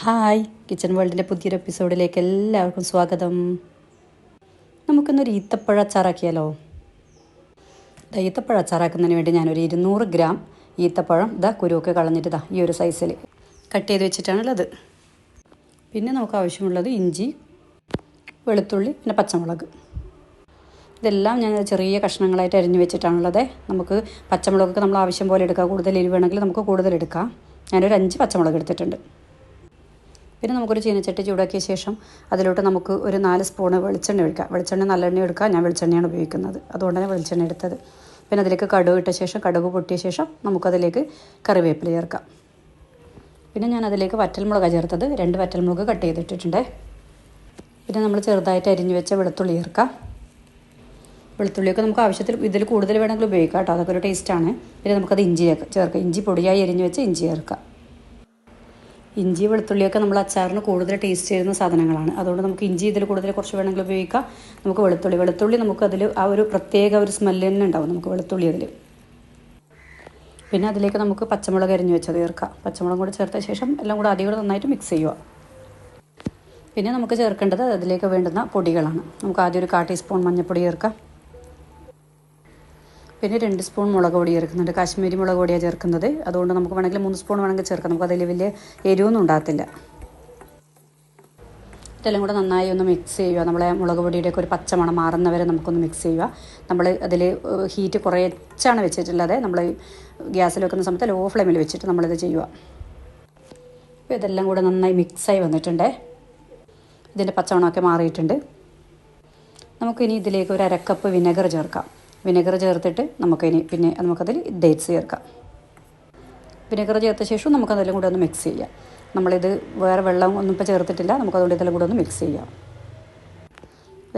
Hi kitchen വേൾഡിൻ്റെ പുതിയൊരു എപ്പിസോഡിലേക്ക് എല്ലാവർക്കും സ്വാഗതം. നമുക്കിന്നൊരു ഈത്തപ്പഴ അച്ചാറാക്കിയാലോ? ഈത്തപ്പഴ അച്ചാറാക്കുന്നതിന് വേണ്ടി ഞാനൊരു 200 ഗ്രാം ഈത്തപ്പഴം കുരുവൊക്കെ കളഞ്ഞിട്ട് ഈ ഒരു സൈസിൽ കട്ട് ചെയ്ത് വെച്ചിട്ടാണുള്ളത്. പിന്നെ നമുക്ക് ആവശ്യമുള്ളത് ഇഞ്ചി, വെളുത്തുള്ളി, പിന്നെ പച്ചമുളക്. ഇതെല്ലാം ഞാൻ ചെറിയ കഷ്ണങ്ങളായിട്ട് അരിഞ്ഞു വെച്ചിട്ടാണുള്ളത്. നമുക്ക് പച്ചമുളകൊക്കെ നമ്മൾ ആവശ്യം പോലെ എടുക്കാം. കൂടുതൽ എരിവ് വേണമെങ്കിൽ നമുക്ക് കൂടുതൽ എടുക്കാം. ഞാനൊരു 5 പച്ചമുളക് എടുത്തിട്ടുണ്ട്. പിന്നെ നമുക്കൊരു ചീനച്ചട്ടി ചൂടാക്കിയ ശേഷം അതിലോട്ട് നമുക്ക് ഒരു 4 സ്പൂണ് വെളിച്ചെണ്ണ ഒഴിക്കാം. വെളിച്ചെണ്ണ നല്ലെണ്ണ എടുക്കുക. ഞാൻ വെളിച്ചെണ്ണയാണ് ഉപയോഗിക്കുന്നത്, അതുകൊണ്ടാണ് വെളിച്ചെണ്ണ എടുത്തത്. പിന്നെ അതിലേക്ക് കടുക് ഇട്ട ശേഷം, കടുക് പൊട്ടിയ ശേഷം നമുക്കതിലേക്ക് കറിവേപ്പില ചേർക്കാം. പിന്നെ ഞാൻ അതിലേക്ക് വറ്റൽമുളക് ചേർത്തത് 2 വറ്റൽമുളക് കട്ട് ചെയ്തിട്ടിട്ടുണ്ട്. പിന്നെ നമ്മൾ ചെറുതായിട്ട് അരിഞ്ഞു വെച്ച വെളുത്തുള്ളി ചേർക്കാം. വെളുത്തുള്ളിയൊക്കെ നമുക്ക് ആവശ്യത്തിൽ ഇതിൽ കൂടുതൽ വേണമെങ്കിൽ ഉപയോഗിക്കാം കേട്ടോ, അതൊക്കെ ഒരു ടേസ്റ്റാണ്. പിന്നെ നമുക്കത് ഇഞ്ചി ചേർക്കാം. ഇഞ്ചി പൊടിയായി അരിഞ്ഞു വെച്ച് ഇഞ്ചി ചേർക്കാം. ഇഞ്ചി വെളുത്തുള്ളിയൊക്കെ നമ്മൾ അച്ചാറിന് കൂടുതൽ ടേസ്റ്റ് ചെയ്യുന്ന സാധനങ്ങളാണ്. അതുകൊണ്ട് നമുക്ക് ഇഞ്ചി ഇതിൽ കൂടുതൽ കുറച്ച് വേണമെങ്കിൽ ഉപയോഗിക്കാം. നമുക്ക് വെളുത്തുള്ളി നമുക്ക് അതിൽ ആ ഒരു പ്രത്യേക ഒരു സ്മെല്ല് തന്നെ ഉണ്ടാവും നമുക്ക് വെളുത്തുള്ളി അതിൽ. പിന്നെ അതിലേക്ക് നമുക്ക് പച്ചമുളക് അരിഞ്ഞു വെച്ചത് ചേർക്കാം. പച്ചമുളക് കൂടി ചേർത്ത ശേഷം എല്ലാം കൂടെ ആദ്യം നന്നായിട്ട് മിക്സ് ചെയ്യുക. പിന്നെ നമുക്ക് ചേർക്കേണ്ടത് അതിലേക്ക് വേണ്ടുന്ന പൊടികളാണ്. നമുക്ക് ആദ്യം ഒരു 1/4 ടീസ്പൂൺ മഞ്ഞൾപ്പൊടി ചേർക്കാം. പിന്നെ 2 സ്പൂൺ മുളക് പൊടി ചേർക്കുന്നുണ്ട്. കാശ്മീരി മുളക് പൊടിയാണ് ചേർക്കുന്നത്. അതുകൊണ്ട് നമുക്ക് വേണമെങ്കിൽ 3 സ്പൂൺ വേണമെങ്കിൽ ചേർക്കാം. നമുക്ക് അതിൽ വലിയ എരിവൊന്നും ഉണ്ടാകത്തില്ല. ഇതെല്ലാം കൂടെ നന്നായി ഒന്ന് മിക്സ് ചെയ്യുക. നമ്മളെ മുളക് പൊടിയുടെയൊക്കെ ഒരു പച്ചമണം മാറുന്നവരെ നമുക്കൊന്ന് മിക്സ് ചെയ്യുക. നമ്മൾ അതിൽ ഹീറ്റ് കുറച്ചാണ് വെച്ചിട്ടുള്ളത്. നമ്മൾ ഗ്യാസിൽ വെക്കുന്ന സമയത്ത് ലോ ഫ്ലെയിമിൽ വെച്ചിട്ട് നമ്മളിത് ചെയ്യുക. അപ്പോൾ ഇതെല്ലാം കൂടെ നന്നായി മിക്സായി വന്നിട്ടുണ്ട്. ഇതിൻ്റെ പച്ചമണമൊക്കെ മാറിയിട്ടുണ്ട്. നമുക്കിനി ഇതിലേക്ക് ഒരു 1/2 കപ്പ് വിനെഗർ ചേർക്കാം. വിനെഗർ ചേർത്തിട്ട് നമുക്കതിൽ ഡേറ്റ്സ് ചേർക്കാം. വിനെഗർ ചേർത്ത ശേഷം നമുക്കതെല്ലാം കൂടെ ഒന്ന് മിക്സ് ചെയ്യാം. നമ്മളിത് വേറെ വെള്ളം ഒന്നും ഇപ്പോൾ ചേർത്തിട്ടില്ല. നമുക്കതുകൊണ്ട് ഇതെല്ലാം കൂടെ ഒന്ന് മിക്സ് ചെയ്യാം.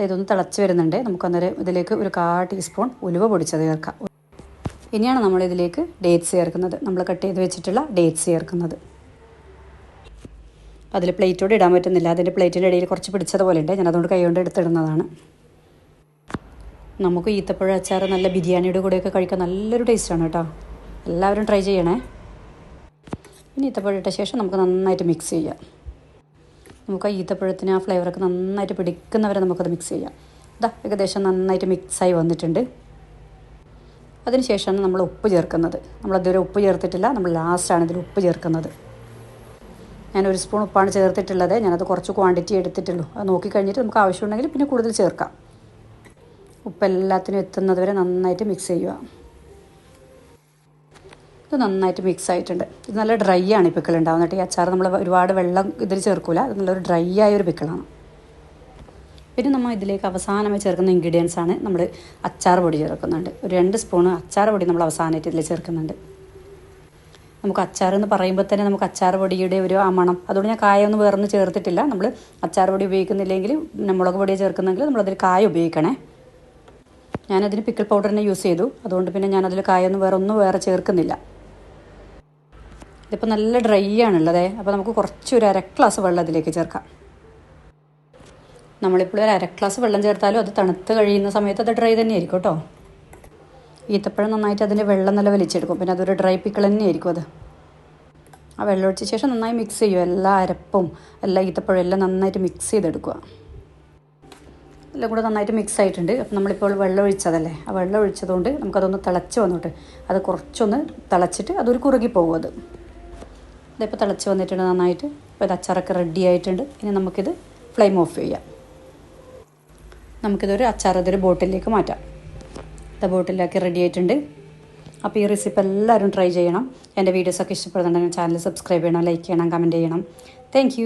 ഇതൊന്ന് തിളച്ച് വരുന്നുണ്ട്. നമുക്കന്നേരം ഇതിലേക്ക് ഒരു 1/4 ടീസ്പൂൺ ഉലുവ പൊടിച്ചത് ചേർക്കാം. ഇനിയാണ് നമ്മളിതിലേക്ക് ഡേറ്റ്സ് ചേർക്കുന്നത്. നമ്മൾ കട്ട് ചെയ്ത് വെച്ചിട്ടുള്ള ഡേറ്റ്സ് ചേർക്കുന്നത്. അതിൽ പ്ലേറ്റോട് ഇടാൻ പറ്റുന്നില്ല. അതിൻ്റെ പ്ലേറ്റിൻ്റെ ഇടയിൽ കുറച്ച് പിടിച്ചതുപോലെ ഉണ്ട്. ഞാനതുകൊണ്ട് കൈകൊണ്ട് എടുത്തിടുന്നതാണ്. നമുക്ക് ഈത്തപ്പഴ അച്ചാർ നല്ല ബിരിയാണിയുടെ കൂടെയൊക്കെ കഴിക്കാൻ നല്ലൊരു ടേസ്റ്റാണ് കേട്ടോ. എല്ലാവരും ട്രൈ ചെയ്യണേ. പിന്നെ ഈത്തപ്പഴം ഇട്ട ശേഷം നമുക്ക് നന്നായിട്ട് മിക്സ് ചെയ്യാം. നമുക്ക് ആ ഈത്തപ്പഴത്തിന് ആ ഫ്ലേവറൊക്കെ നന്നായിട്ട് പിടിക്കുന്നവരെ നമുക്കത് മിക്സ് ചെയ്യാം. ഏകദേശം നന്നായിട്ട് മിക്സായി വന്നിട്ടുണ്ട്. അതിനുശേഷമാണ് നമ്മൾ ഉപ്പ് ചേർക്കുന്നത്. നമ്മളതുവരെ ഉപ്പ് ചേർത്തിട്ടില്ല. നമ്മൾ ലാസ്റ്റാണ് ഇതിൽ ഉപ്പ് ചേർക്കുന്നത്. ഞാൻ 1 സ്പൂൺ ഉപ്പാണ് ചേർത്തിട്ടുള്ളത്. ഞാനത് കുറച്ച് ക്വാണ്ടിറ്റി എടുത്തിട്ടുള്ളൂ. അത് നോക്കിക്കഴിഞ്ഞിട്ട് നമുക്ക് ആവശ്യമുണ്ടെങ്കിൽ പിന്നെ കൂടുതൽ ചേർക്കാം. ഉപ്പ് എല്ലാത്തിനും എത്തുന്നത് വരെ നന്നായിട്ട് മിക്സ് ചെയ്യുക. ഇത് നന്നായിട്ട് മിക്സ് ആയിട്ടുണ്ട്. ഇത് നല്ല ഡ്രൈ ആണ് ഈ പിക്കിൾ ഉണ്ടാകുന്നത്. ഈ അച്ചാർ നമ്മൾ ഒരുപാട് വെള്ളം ഇതിൽ ചേർക്കില്ല. ഇത് നല്ലൊരു ഡ്രൈ ആയൊരു പിക്കിളാണ്. പിന്നെ നമ്മൾ ഇതിലേക്ക് അവസാനമായി ചേർക്കുന്ന ഇൻഗ്രീഡിയൻസ് ആണ് നമ്മൾ അച്ചാർ പൊടി ചേർക്കുന്നുണ്ട്. ഒരു 2 സ്പൂൺ അച്ചാർ പൊടി നമ്മൾ അവസാനമായിട്ട് ഇതിൽ ചേർക്കുന്നുണ്ട്. നമുക്ക് അച്ചാർ എന്ന് പറയുമ്പോൾ തന്നെ നമുക്ക് അച്ചാർ പൊടിയുടെ ഒരു ആ മണം, അതുകൊണ്ട് ഞാൻ കായൊന്നും വേറൊന്നും ചേർത്തിട്ടില്ല. നമ്മൾ അച്ചാർ പൊടി ഉപയോഗിക്കുന്നില്ലെങ്കിൽ മുളക് പൊടിയെ ചേർക്കുന്നെങ്കിൽ നമ്മളതിൽ കായ ഉപയോഗിക്കണേ. ഞാനതിന് പിക്കിൾ പൗഡർ തന്നെ യൂസ് ചെയ്തു. അതുകൊണ്ട് പിന്നെ ഞാനതിൽ കായൊന്നും വേറെ ചേർക്കുന്നില്ല. ഇതിപ്പോൾ നല്ല ഡ്രൈ ആണുള്ളത്. അപ്പോൾ നമുക്ക് കുറച്ചൊരു 1/2 ഗ്ലാസ് വെള്ളം ഇതിലേക്ക് ചേർക്കാം. നമ്മളിപ്പോൾ ഒരു 1/2 ഗ്ലാസ് വെള്ളം ചേർത്താലും അത് തണുത്ത് കഴിയുന്ന സമയത്ത് അത് ഡ്രൈ തന്നെ ആയിരിക്കും കേട്ടോ. ഈത്തപ്പഴം നന്നായിട്ട് അതിൻ്റെ വെള്ളം നല്ല വലിച്ചെടുക്കും. പിന്നെ അതൊരു ഡ്രൈ പിക്കിൾ തന്നെ ആയിരിക്കും അത്. ആ വെള്ളം ഒഴിച്ച ശേഷം നന്നായി മിക്സ് ചെയ്യുക. എല്ലാ അരപ്പും ഈത്തപ്പഴം എല്ലാം നന്നായിട്ട് മിക്സ് ചെയ്തെടുക്കുക. എല്ലാം കൂടെ നന്നായിട്ട് മിക്സ് ആയിട്ടുണ്ട്. അപ്പം നമ്മളിപ്പോൾ വെള്ളം ഒഴിച്ചതല്ലേ, ആ വെള്ളം ഒഴിച്ചതുകൊണ്ട് നമുക്കതൊന്ന് തിളച്ച് വന്നോട്ട്. അത് കുറച്ചൊന്ന് തിളച്ചിട്ട് അതൊരു കുറുകി പോകും. ഇതിപ്പോൾ തിളച്ച് വന്നിട്ടുണ്ട് നന്നായിട്ട്. അപ്പോൾ ഇത് അച്ചാറൊക്കെ റെഡി ആയിട്ടുണ്ട്. ഇനി നമുക്കിത് ഫ്ലെയിം ഓഫ് ചെയ്യാം. നമുക്കിതൊരു ഇതൊരു ബോട്ടിലേക്ക് മാറ്റാം. ഇത് ബോട്ടിലാക്കി റെഡി ആയിട്ടുണ്ട്. അപ്പോൾ ഈ റെസിപ്പി എല്ലാവരും ട്രൈ ചെയ്യണം. എൻ്റെ വീഡിയോസൊക്കെ ഇഷ്ടപ്പെടുന്നുണ്ടെങ്കിൽ ചാനൽ സബ്സ്ക്രൈബ് ചെയ്യണം, ലൈക്ക് ചെയ്യണം, കമൻറ്റ് ചെയ്യണം. താങ്ക്